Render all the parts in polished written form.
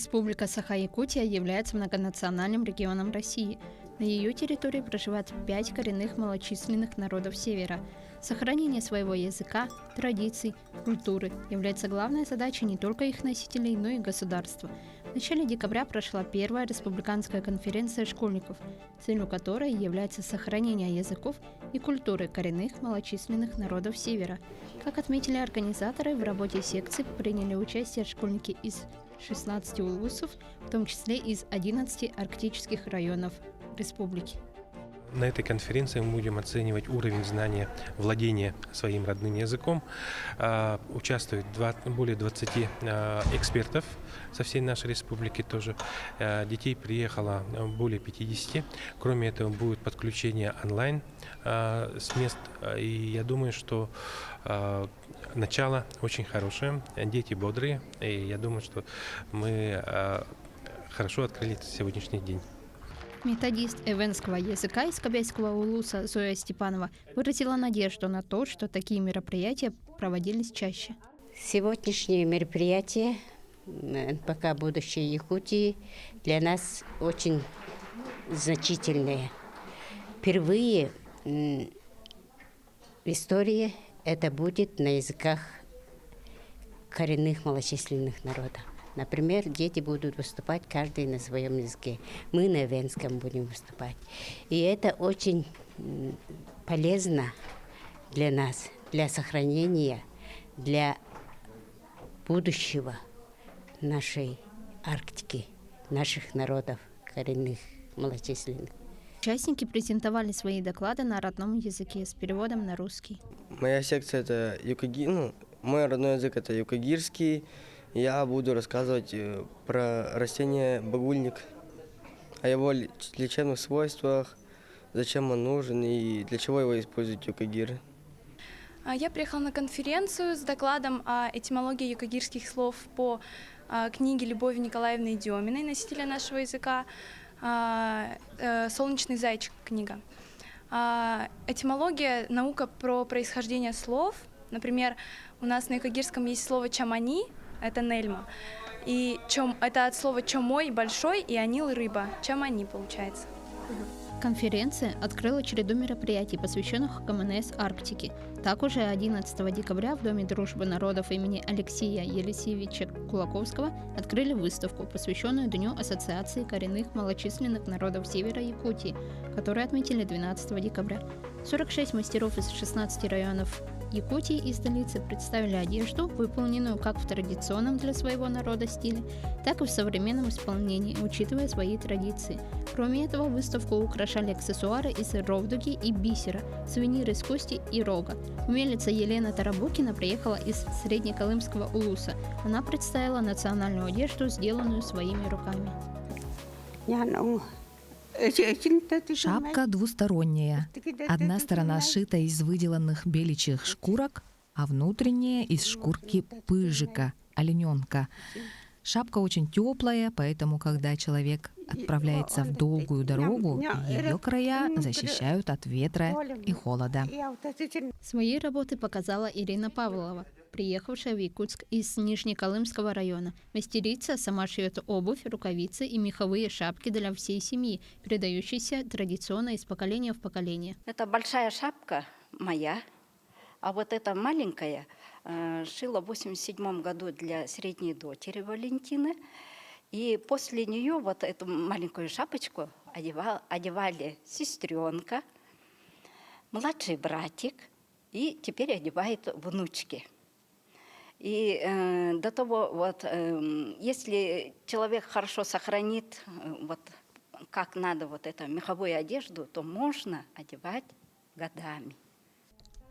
Республика Саха-Якутия является многонациональным регионом России. На ее территории проживает 5 коренных малочисленных народов Севера. Сохранение своего языка, традиций, культуры является главной задачей не только их носителей, но и государства. В начале декабря прошла первая республиканская конференция школьников, целью которой является сохранение языков и культуры коренных малочисленных народов Севера. Как отметили организаторы, в работе секции приняли участие школьники из 16 улусов, в том числе из 11 арктических районов республики. На этой конференции мы будем оценивать уровень знания, владения своим родным языком. Участвует более 20 экспертов со всей нашей республики тоже. Детей приехало более 50. Кроме этого, будет подключение онлайн с мест. И я думаю, что начало очень хорошее, дети бодрые. И я думаю, что мы хорошо открыли сегодняшний день. Методист эвенского языка из Кобяйского улуса Зоя Степанова выразила надежду на то, что такие мероприятия проводились чаще. Сегодняшнее мероприятие НПК «Будущее Якутии» для нас очень значительное. Впервые в истории это будет на языках коренных малочисленных народов. Например, дети будут выступать каждый на своем языке. Мы на эвенском будем выступать. И это очень полезно для нас, для сохранения, для будущего нашей Арктики, наших народов коренных малочисленных. Участники презентовали свои доклады на родном языке с переводом на русский. Моя секция это мой родной язык это юкагирский. Я буду рассказывать про растение багульник, о его лечебных свойствах, зачем он нужен и для чего его используют юкагиры. Я приехала на конференцию с докладом о этимологии юкагирских слов по книге Любови Николаевны Деминой, носителя нашего языка, «Солнечный зайчик» книга. Этимология – наука про происхождение слов. Например, у нас на юкагирском есть слово «чамани», это нельма. И это от слова «чомой» – большой, и «анил» – рыба. Чамани получается. Конференция открыла череду мероприятий, посвященных КМНС Арктики. Так уже 11 декабря в Доме дружбы народов имени Алексея Елисеевича Кулаковского открыли выставку, посвященную Дню Ассоциации коренных малочисленных народов Севера Якутии, которую отметили 12 декабря. 46 мастеров из 16 районов Якутии и столицы представили одежду, выполненную как в традиционном для своего народа стиле, так и в современном исполнении, учитывая свои традиции. Кроме этого, выставку украшали аксессуары из ровдуги и бисера, сувениры из кости и рога. Умелица Елена Тарабукина приехала из Среднеколымского улуса. Она представила национальную одежду, сделанную своими руками. Шапка двусторонняя. Одна сторона сшита из выделанных беличьих шкурок, а внутренняя из шкурки пыжика, олененка. Шапка очень теплая, поэтому, когда человек отправляется в долгую дорогу, ее края защищают от ветра и холода. Свои работы показала Ирина Павлова, приехавшая в Якутск из Нижнеколымского района. Мастерица сама шьет обувь, рукавицы и меховые шапки для всей семьи, передающиеся традиционно из поколения в поколение. Это большая шапка моя, а вот эта маленькая шила в 1987 году для средней дочери Валентины. И после нее вот эту маленькую шапочку одевали сестренка, младший братик, и теперь одевает внучки. И до того, если человек хорошо сохранит как надо эту меховую одежду, то можно одевать годами.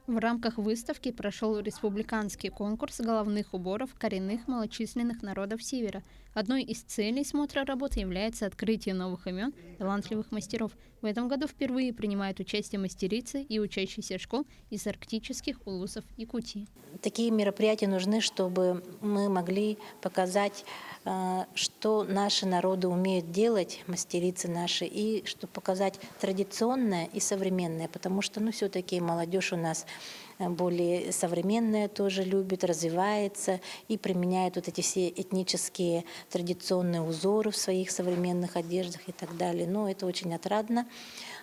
В рамках выставки прошел республиканский конкурс головных уборов коренных малочисленных народов Севера. Одной из целей смотра работ является открытие новых имен талантливых мастеров. В этом году впервые принимают участие мастерицы и учащиеся школ из арктических улусов Якутии. Такие мероприятия нужны, чтобы мы могли показать, что наши народы умеют делать, мастерицы наши, и чтобы показать традиционное и современное, потому что все-таки молодежь у нас более современное тоже любит, развивается и применяет вот эти все этнические традиционные узоры в своих современных одеждах и так далее. Но это очень отрадно.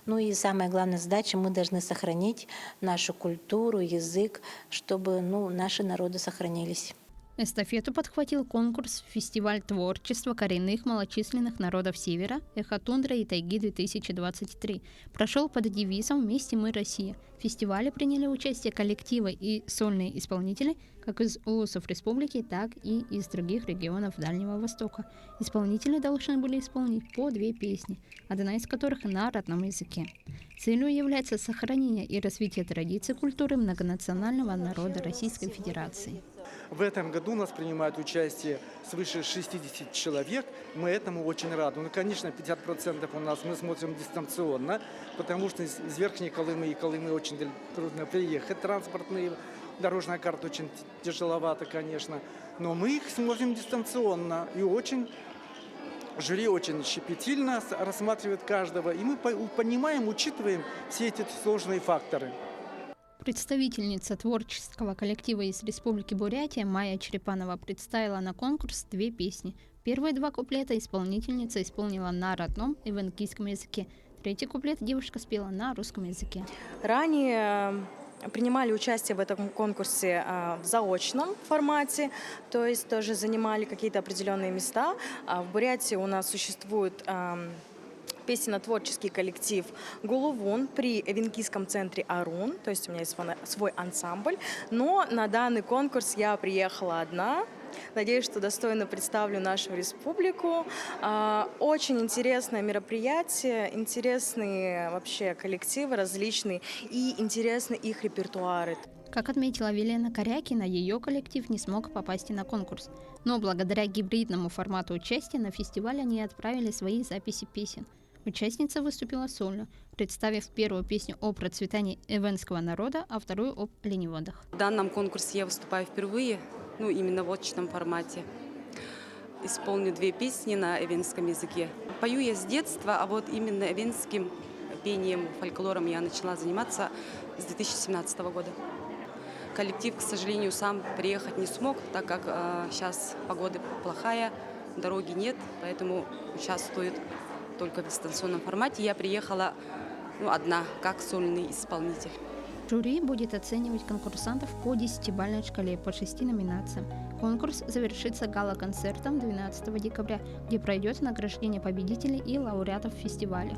Ну и самая главная задача, мы должны сохранить нашу культуру, язык, чтобы наши народы сохранились. Эстафету подхватил конкурс «Фестиваль творчества коренных малочисленных народов Севера. Эхо тундры и тайги-2023». Прошел под девизом «Вместе мы Россия». В фестивале приняли участие коллективы и сольные исполнители как из улусов республики, так и из других регионов Дальнего Востока. Исполнители должны были исполнить по 2 песни, одна из которых на родном языке. Целью является сохранение и развитие традиций культуры многонационального народа Российской Федерации. В этом году у нас принимает участие свыше 60 человек. Мы этому очень рады. Ну, конечно, 50% у нас мы смотрим дистанционно, потому что из Верхней Колымы и Колымы очень трудно приехать. Транспортная дорожная карта очень тяжеловата, конечно. Но мы их смотрим дистанционно. И жюри очень щепетильно рассматривает каждого. И мы понимаем, учитываем все эти сложные факторы. Представительница творческого коллектива из Республики Бурятия Майя Черепанова представила на конкурс 2 песни. Первые 2 куплета исполнительница исполнила на родном эвенкийском языке. 3-й куплет девушка спела на русском языке. Ранее принимали участие в этом конкурсе в заочном формате, то есть тоже занимали какие-то определенные места. В Бурятии у нас существует песенно-творческий коллектив «Гулувун» при Эвенкийском центре «Арун», то есть у меня есть свой ансамбль, но на данный конкурс я приехала одна. Надеюсь, что достойно представлю нашу республику. Очень интересное мероприятие, интересные вообще коллективы различные и интересны их репертуары. Как отметила Велена Корякина, ее коллектив не смог попасть на конкурс. Но благодаря гибридному формату участия на фестиваль они отправили свои записи песен. Участница выступила сольно, представив первую песню о процветании эвенского народа, а вторую об оленеводах. В данном конкурсе я выступаю впервые, именно в очном формате. Исполню 2 песни на эвенском языке. Пою я с детства, а вот именно эвенским пением, фольклором я начала заниматься с 2017 года. Коллектив, к сожалению, сам приехать не смог, так как сейчас погода плохая, дороги нет, поэтому участвует только в дистанционном формате. Я приехала одна, как сольный исполнитель. Жюри будет оценивать конкурсантов по 10-бальной шкале по 6 номинациям. Конкурс завершится гала-концертом 12 декабря, где пройдет награждение победителей и лауреатов фестиваля.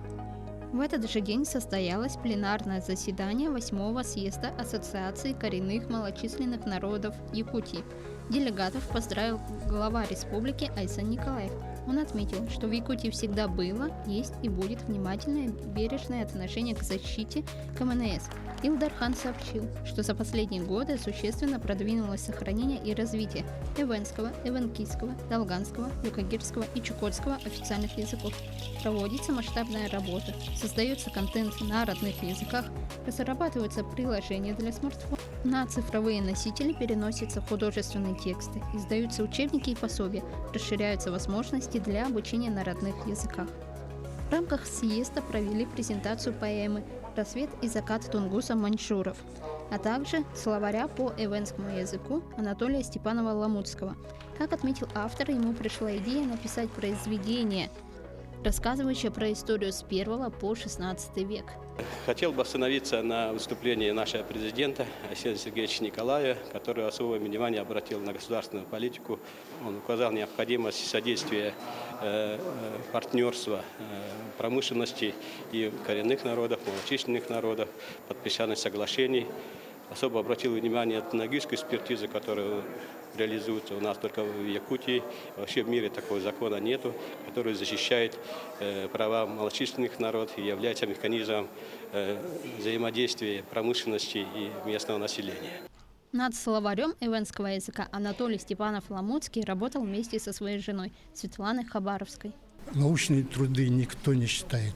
В этот же день состоялось пленарное заседание 8-го съезда Ассоциации коренных малочисленных народов Якутии. Делегатов поздравил глава республики Айсан Николаев. Он отметил, что в Якутии всегда было, есть и будет внимательное и бережное отношение к защите КМНС. Илдархан сообщил, что за последние годы существенно продвинулось сохранение и развитие эвенского, эвенкийского, долганского, юкагирского и чукотского официальных языков. Проводится масштабная работа, создается контент на родных языках, разрабатываются приложения для смартфонов, на цифровые носители переносятся художественные тексты, издаются учебники и пособия, расширяются возможности для обучения на родных языках. В рамках съезда провели презентацию поэмы «Рассвет и закат тунгуса Маньчжуров», а также словаря по эвенскому языку Анатолия Степанова-Ламутского. Как отметил автор, ему пришла идея написать произведение, рассказывающее про историю с 1 по 16 век. Хотел бы остановиться на выступлении нашего президента Арсения Сергеевича Николаева, который особое внимание обратил на государственную политику. Он указал необходимость содействия партнерства промышленности и коренных народов, малочисленных народов, подписания соглашений. Особо обратил внимание на этнологическую экспертизу, которая реализуется у нас только в Якутии. Вообще в мире такого закона нету, который защищает права малочисленных народов и является механизмом взаимодействия промышленности и местного населения. Над словарем эвенского языка Анатолий Степанов-Ламутский работал вместе со своей женой Светланой Хабаровской. Научные труды никто не читает,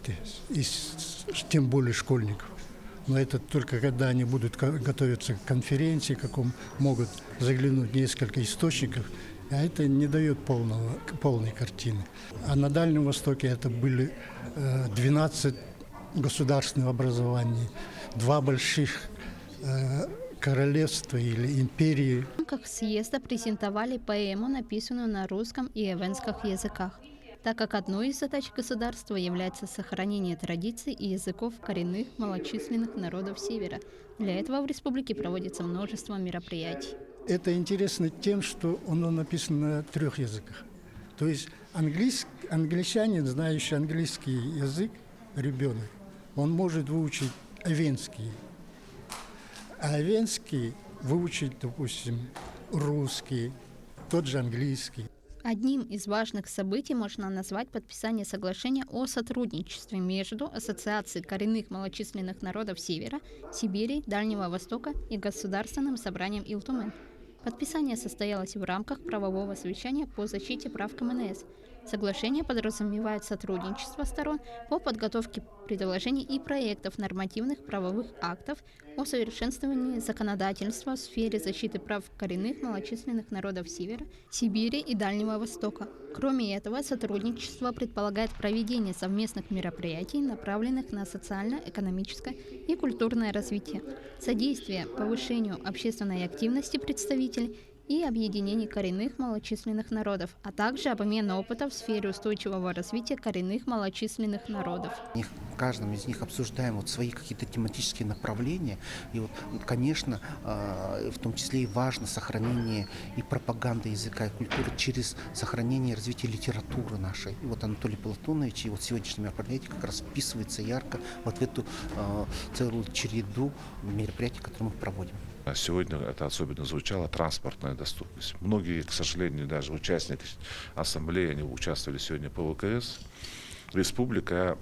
тем более школьников. Но это только когда они будут готовиться к конференции, могут заглянуть в несколько источников, а это не дает полной картины. А на Дальнем Востоке это были 12 государственных образований, 2 больших королевства или империи. В рамках съезда презентовали поэму, написанную на русском и эвенских языках, так как одной из задач государства является сохранение традиций и языков коренных малочисленных народов Севера. Для этого в республике проводится множество мероприятий. Это интересно тем, что оно написано на 3 языках. То есть англичанин, знающий английский язык, ребенок, он может выучить эвенский. А эвенский выучить, допустим, русский, тот же английский. Одним из важных событий можно назвать подписание соглашения о сотрудничестве между Ассоциацией коренных малочисленных народов Севера, Сибири, Дальнего Востока и Государственным собранием Илтумен. Подписание состоялось в рамках правового совещания по защите прав КМНС. Соглашение подразумевает сотрудничество сторон по подготовке предложений и проектов нормативных правовых актов о совершенствовании законодательства в сфере защиты прав коренных малочисленных народов Севера, Сибири и Дальнего Востока. Кроме этого, сотрудничество предполагает проведение совместных мероприятий, направленных на социально-экономическое и культурное развитие, содействие повышению общественной активности представителей и объединений коренных малочисленных народов, а также обмен опыта в сфере устойчивого развития коренных малочисленных народов. В каждом из них обсуждаем свои какие-то тематические направления. И конечно, в том числе и важно сохранение и пропаганда языка и культуры через сохранение и развитие литературы нашей. И Анатолий Платонович и сегодняшнее мероприятие как раз вписывается ярко в эту целую череду мероприятий, которые мы проводим. Сегодня это особенно звучало, транспортная доступность. Многие, к сожалению, даже участники ассамблеи, они участвовали сегодня по ВКС. Республика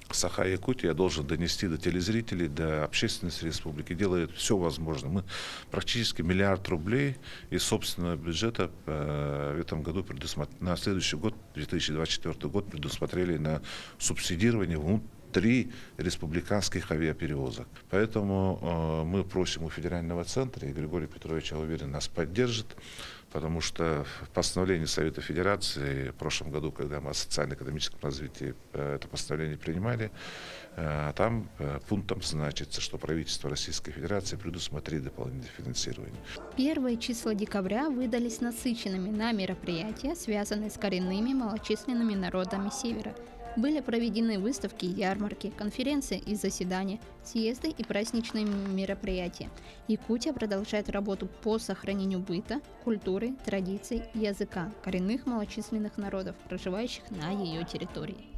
Саха-Якутия должен донести до телезрителей, до общественности республики, делает все возможное. Мы практически 1 миллиард рублей из собственного бюджета в этом году на следующий год, 2024 год, предусмотрели на субсидирование внутри республиканских авиаперевозок. Поэтому мы просим у федерального центра, и Григорий Петрович, я уверен, нас поддержит, потому что в постановлении Совета Федерации в прошлом году, когда мы о социально-экономическом развитии это постановление принимали, там пунктом значится, что правительство Российской Федерации предусмотрит дополнительное финансирование. Первые числа декабря выдались насыщенными на мероприятия, связанные с коренными малочисленными народами Севера. Были проведены выставки, ярмарки, конференции и заседания, съезды и праздничные мероприятия. Якутия продолжает работу по сохранению быта, культуры, традиций и языка коренных малочисленных народов, проживающих на ее территории.